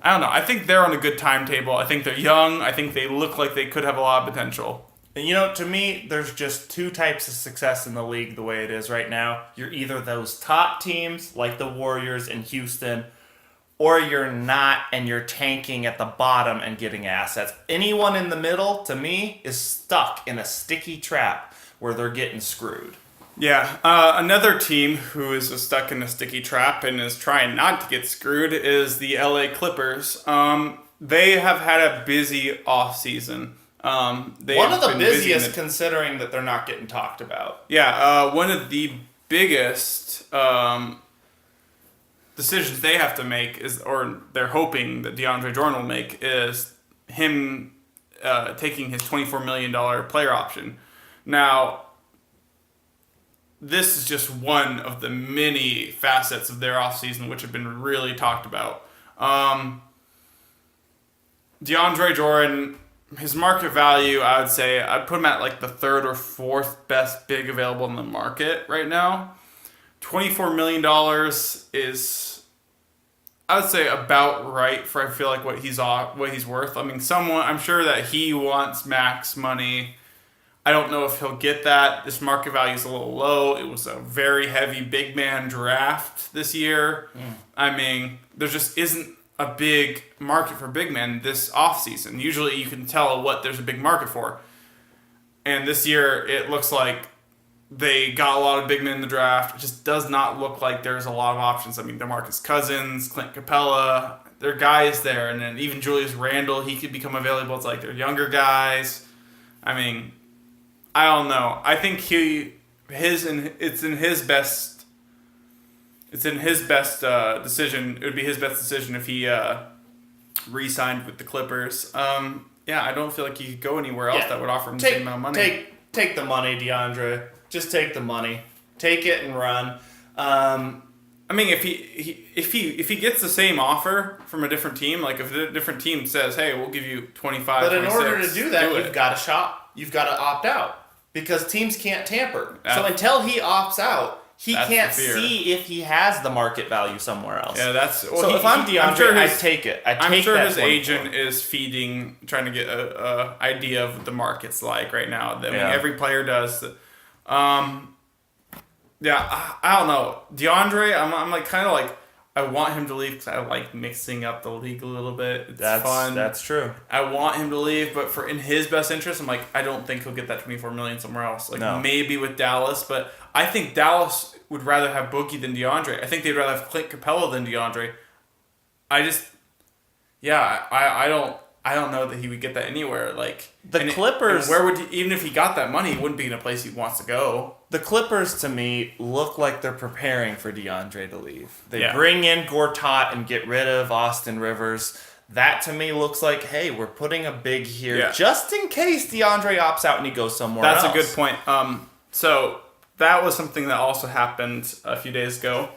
I don't know. I think they're on a good timetable. I think they're young. I think they look like they could have a lot of potential. And to me, there's just two types of success in the league the way it is right now. You're either those top teams like the Warriors in Houston, or you're not and you're tanking at the bottom and getting assets. Anyone in the middle, to me, is stuck in a sticky trap where they're getting screwed. Yeah, another team who is stuck in a sticky trap and is trying not to get screwed is the LA Clippers. They have had a busy offseason. One of the busiest, considering that they're not getting talked about. Yeah, one of the biggest decisions they have to make is, or they're hoping that DeAndre Jordan will make, is him taking his $24 million player option. Now, this is just one of the many facets of their offseason which have been really talked about. DeAndre Jordan, his market value, I would say, I'd put him at like the third or fourth best big available in the market right now. $24 million is, I would say, about right for, I feel like, what he's worth. I mean, I'm sure that he wants max money. I don't know if he'll get that. This market value is a little low. It was a very heavy big man draft this year. I mean, there just isn't a big market for big men this offseason. Usually you can tell what there's a big market for. And this year it looks like they got a lot of big men in the draft. It just does not look like there's a lot of options. I mean, DeMarcus Cousins, Clint Capella, there are guys there. And then even Julius Randle, he could become available. It's like they're younger guys. I mean, I don't know. I think it's in his best decision. It would be his best decision if he re-signed with the Clippers. Yeah, I don't feel like he could go anywhere else that would offer him the same amount of money. Take the money, DeAndre. Just take the money. Take it and run. I mean, if he gets the same offer from a different team, like if a different team says, "Hey, we'll give you 25," but in order to do that, you've got to shop. You've got to opt out because teams can't tamper. So until he opts out, he can't see if he has the market value somewhere else. Yeah, if I'm DeAndre, I'd take it. I'm sure his agent is trying to get a idea of what the market's like right now. I mean, every player does. Yeah, I don't know. DeAndre, I'm like kind of like, I want him to leave because I like mixing up the league a little bit. It's fun. That's true. I want him to leave, but in his best interest, I'm like, I don't think he'll get that $24 million somewhere else. Like maybe with Dallas, but I think Dallas would rather have Boogie than DeAndre. I think they'd rather have Clint Capella than DeAndre. I don't know that he would get that anywhere. Like Clippers, where would even if he got that money, he wouldn't be in a place he wants to go. The Clippers, to me, look like they're preparing for DeAndre to leave. They bring in Gortat and get rid of Austin Rivers. That, to me, looks like, hey, we're putting a big here just in case DeAndre opts out and he goes somewhere else. That's a good point. So that was something that also happened a few days ago.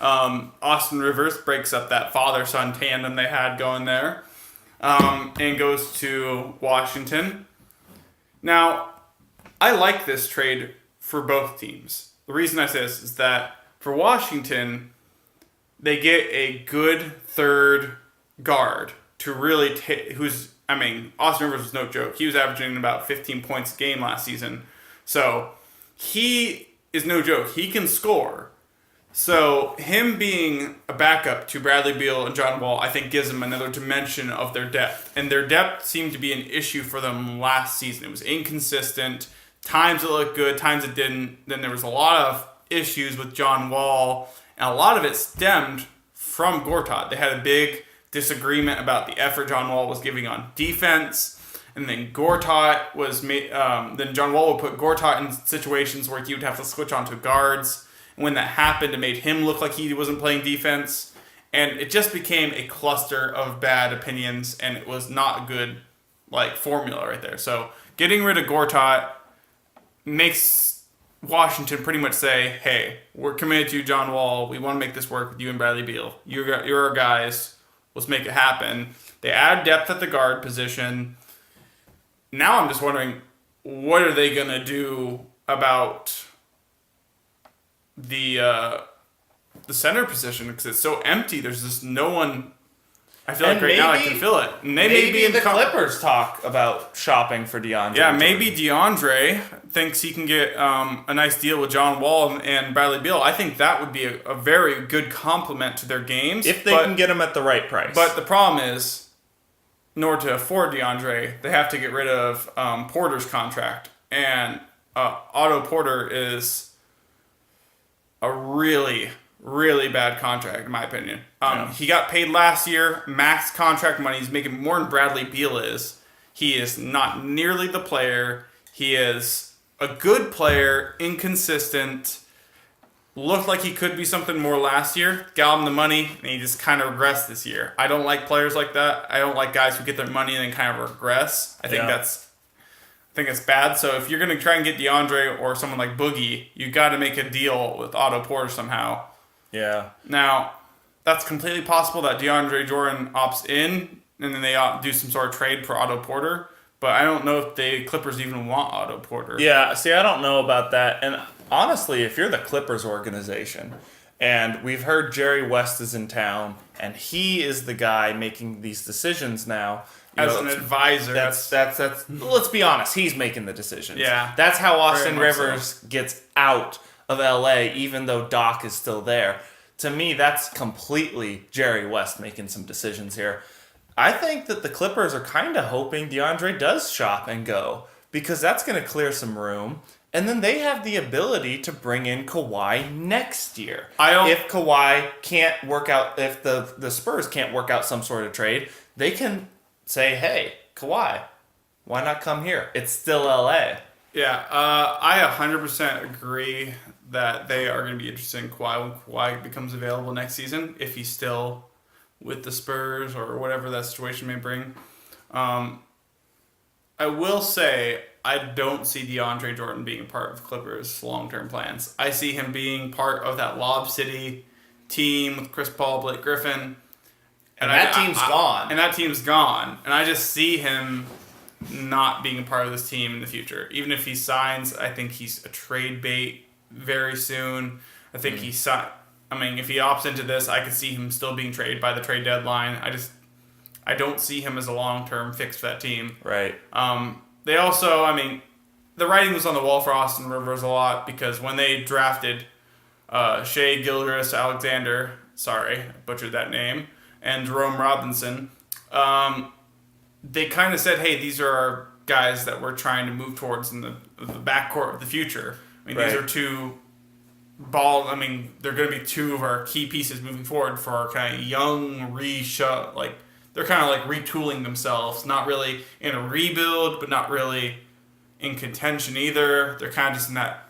Austin Rivers breaks up that father-son tandem they had going there and goes to Washington. Now, I like this trade for both teams. The reason I say this is that for Washington, they get a good third guard to really Austin Rivers was no joke. He was averaging about 15 points a game last season. So he is no joke. He can score. So him being a backup to Bradley Beal and John Wall, I think gives them another dimension of their depth. And their depth seemed to be an issue for them last season. It was inconsistent. Times it looked good, times it didn't. Then there was a lot of issues with John Wall, and a lot of it stemmed from Gortat. They had a big disagreement about the effort John Wall was giving on defense, and then then John Wall would put Gortat in situations where he would have to switch onto guards, And when that happened, it made him look like he wasn't playing defense. And it just became a cluster of bad opinions, and it was not a good formula right there. So getting rid of Gortat makes Washington pretty much say, hey, we're committed to you, John Wall. We want to make this work with you and Bradley Beal. You're our guys. Let's make it happen. They add depth at the guard position. Now I'm just wondering, what are they going to do about the center position? Because it's so empty. There's just no one, I feel like right now I can fill it. And they may be in the Clippers talk about shopping for DeAndre. Yeah, maybe DeAndre thinks he can get a nice deal with John Wall and Bradley Beal. I think that would be a very good complement to their games. If they can get him at the right price. But the problem is, in order to afford DeAndre, they have to get rid of Porter's contract. And Otto Porter is a really, really bad contract, in my opinion. He got paid last year, max contract money. He's making more than Bradley Beal is. He is not nearly the player. He is a good player, inconsistent. Looked like he could be something more last year. Got him the money, and he just kind of regressed this year. I don't like players like that. I don't like guys who get their money and then kind of regress. I think it's bad. So if you're going to try and get DeAndre or someone like Boogie, you got to make a deal with Otto Porter somehow. Yeah. Now, that's completely possible that DeAndre Jordan opts in and then they do some sort of trade for Otto Porter. But I don't know if the Clippers even want Otto Porter. Yeah, see, I don't know about that. And honestly, if you're the Clippers organization, and we've heard Jerry West is in town, and he is the guy making these decisions now. As an advisor. That's let's be honest, he's making the decisions. Yeah. That's how Austin Rivers gets out of LA, even though Doc is still there. To me, that's completely Jerry West making some decisions here. I think that the Clippers are kind of hoping DeAndre does shop and go, because that's going to clear some room. And then they have the ability to bring in Kawhi next year. If Kawhi can't work out, if the Spurs can't work out some sort of trade, they can say, hey, Kawhi, why not come here? It's still LA. Yeah, I 100% agree that they are going to be interested in Kawhi when Kawhi becomes available next season, if he's still with the Spurs or whatever that situation may bring. I will say I don't see DeAndre Jordan being a part of Clippers' long-term plans. I see him being part of that Lob City team with Chris Paul, Blake Griffin. And that team's gone. And that team's gone. And I just see him not being a part of this team in the future. Even if he signs, I think he's a trade bait very soon. I think if he opts into this, I could see him still being traded by the trade deadline. I don't see him as a long-term fix for that team. Right. They also, the writing was on the wall for Austin Rivers a lot, because when they drafted Shea Gilgeous-Alexander, sorry, I butchered that name, and Jerome Robinson, they kind of said, hey, these are our guys that we're trying to move towards in the backcourt of the future. These are two they're going to be two of our key pieces moving forward for our kind of young they're kind of like retooling themselves, not really in a rebuild, but not really in contention either. They're kind of just in that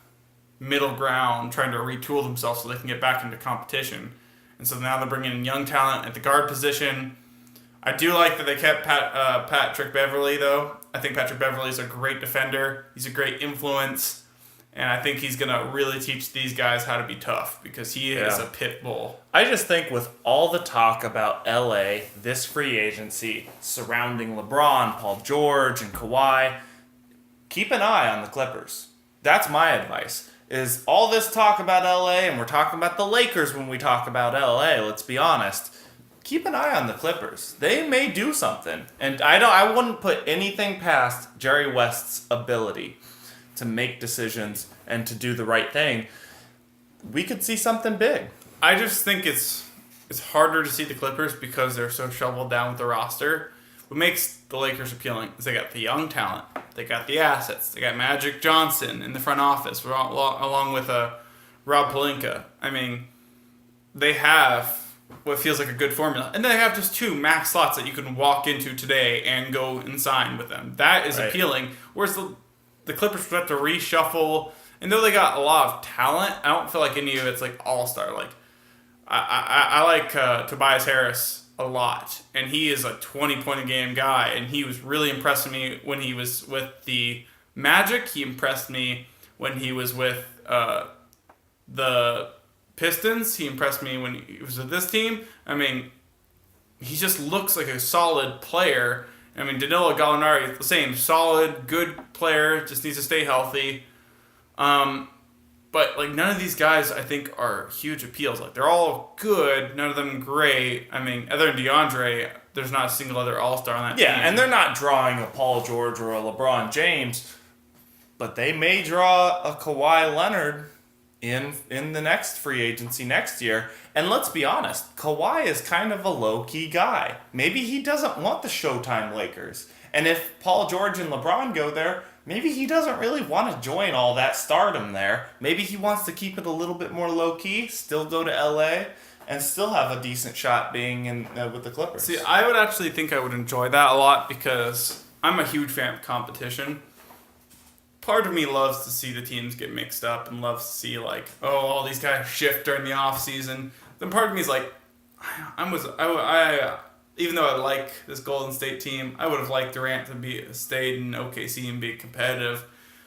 middle ground, trying to retool themselves so they can get back into competition. And so now they're bringing in young talent at the guard position. I do like that they kept Patrick Beverley, though. I think Patrick Beverley is a great defender. He's a great influence. And I think he's going to really teach these guys how to be tough, because he is a pit bull. I just think with all the talk about LA, this free agency surrounding LeBron, Paul George, and Kawhi, keep an eye on the Clippers. That's my advice. Is all this talk about LA, and we're talking about the Lakers when we talk about LA, let's be honest. Keep an eye on the Clippers. They may do something. And I wouldn't put anything past Jerry West's ability to make decisions and to do the right thing. We could see something big. I just think it's harder to see the Clippers because they're so shoveled down with the roster. What makes the Lakers appealing is they got the young talent, they got the assets, they got Magic Johnson in the front office along with Rob Pelinka. They have what feels like a good formula. And then they have just two max slots that you can walk into today and go and sign with them. That is appealing. Whereas the Clippers have to reshuffle And though they got a lot of talent, I don't feel like any of it's like all-star. Like, I like Tobias Harris a lot, and he is a 20-point-a-game guy, and he was really impressing me when he was with the Magic. He impressed me when he was with the Pistons. He impressed me when he was with this team. I mean, he just looks like a solid player. I mean, Danilo Gallinari, the same, solid, good player, just needs to stay healthy. But like none of these guys, I think, are huge appeals. Like they're all good, none of them great. I mean, other than DeAndre, there's not a single other All-Star on that team. Yeah, and they're not drawing a Paul George or a LeBron James, but they may draw a Kawhi Leonard in the next free agency next year. And let's be honest, Kawhi is kind of a low-key guy. Maybe he doesn't want the Showtime Lakers. And if Paul George and LeBron go there, maybe he doesn't really want to join all that stardom there. Maybe he wants to keep it a little bit more low-key, still go to LA, and still have a decent shot being in with the Clippers. See, I would actually think I would enjoy that a lot because I'm a huge fan of competition. Part of me loves to see the teams get mixed up and loves to see, like, oh, all these guys shift during the off season. Then part of me is like, even though I like this Golden State team, I would have liked Durant to stayed in OKC and be competitive.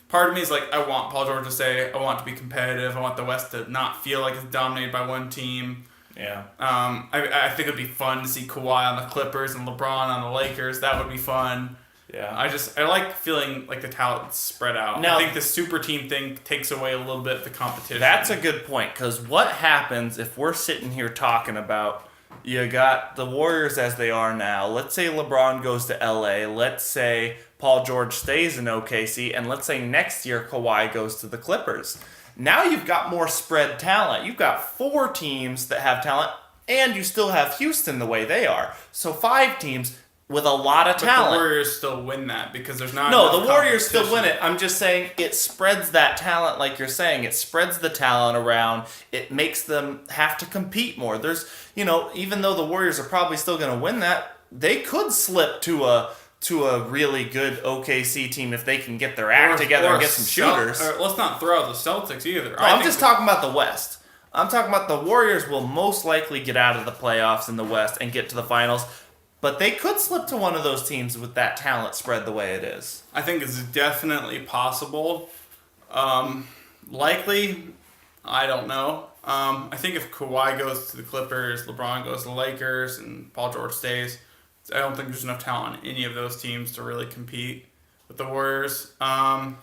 Part of me is like, I want Paul George to stay. I want to be competitive. I want the West to not feel like it's dominated by one team. Yeah. I think it would be fun to see Kawhi on the Clippers and LeBron on the Lakers. That would be fun. Yeah. I like feeling like the talent's spread out. Now, I think the super team thing takes away a little bit of the competition. That's a good point, because what happens if we're sitting here talking about you got the Warriors as they are now. Let's say LeBron goes to LA. Let's say Paul George stays in OKC. And let's say next year Kawhi goes to the Clippers. Now you've got more spread talent. You've got 4 teams that have talent, and you still have Houston the way they are. So 5 teams with a lot of talent. But the Warriors still win that because there's not No, the Warriors still win it. I'm just saying it spreads that talent, like you're saying. It spreads the talent around. It makes them have to compete more. There's, even though the Warriors are probably still going to win that, they could slip to a really good OKC team if they can get their act together and get some shooters. Let's not throw out the Celtics either. I'm just talking about the West. I'm talking about the Warriors will most likely get out of the playoffs in the West and get to the finals. But they could slip to one of those teams with that talent spread the way it is. I think it's definitely possible. Likely, I don't know. I think if Kawhi goes to the Clippers, LeBron goes to the Lakers, and Paul George stays, I don't think there's enough talent on any of those teams to really compete with the Warriors. I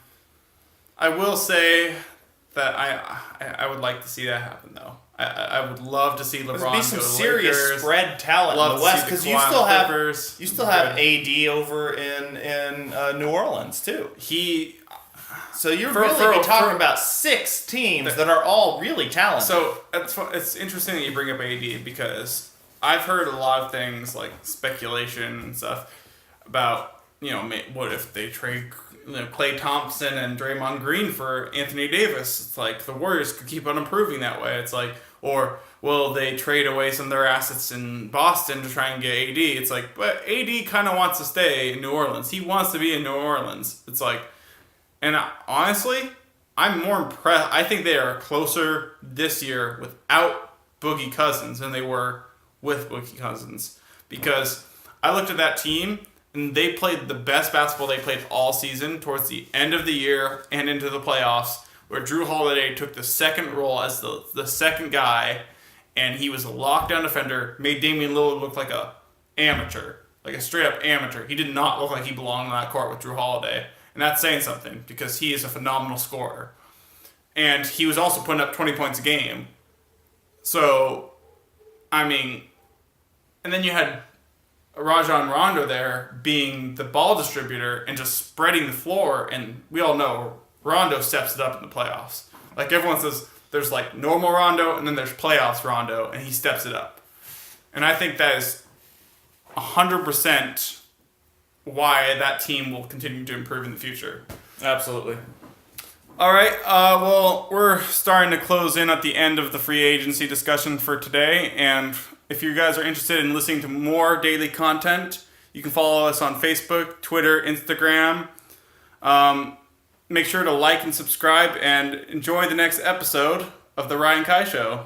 will say that I would like to see that happen, though. I would love to see LeBron There'd be some go to serious Lakers. spread talent in the West because you still have AD over in New Orleans too. So you're really talking about 6 teams that are all really talented. So it's interesting that you bring up AD because I've heard a lot of things like speculation and stuff about what if they trade Klay Thompson and Draymond Green for Anthony Davis. It's like the Warriors could keep on improving that way. It's like, or will they trade away some of their assets in Boston to try and get AD? It's like, but AD kind of wants to stay in New Orleans. He wants to be in New Orleans. It's like, and honestly, I'm more impressed. I think they are closer this year without Boogie Cousins than they were with Boogie Cousins, because I looked at that team and they played the best basketball they played all season towards the end of the year and into the playoffs, where Drew Holiday took the second role as the second guy, and he was a lockdown defender, made Damian Lillard look like a amateur, like a straight up amateur. He did not look like he belonged on that court with Drew Holiday, and that's saying something because he is a phenomenal scorer. And he was also putting up 20 points a game. So, I mean, and then you had Rajon Rondo there being the ball distributor and just spreading the floor, and we all know Rondo steps it up in the playoffs. Like everyone says, there's like normal Rondo and then there's playoffs Rondo, and he steps it up. And I think that is 100% why that team will continue to improve in the future. Absolutely. All right, well, we're starting to close in at the end of the free agency discussion for today, and if you guys are interested in listening to more daily content, you can follow us on Facebook, Twitter, Instagram. Make sure to like and subscribe and enjoy the next episode of The Ryan Kai Show.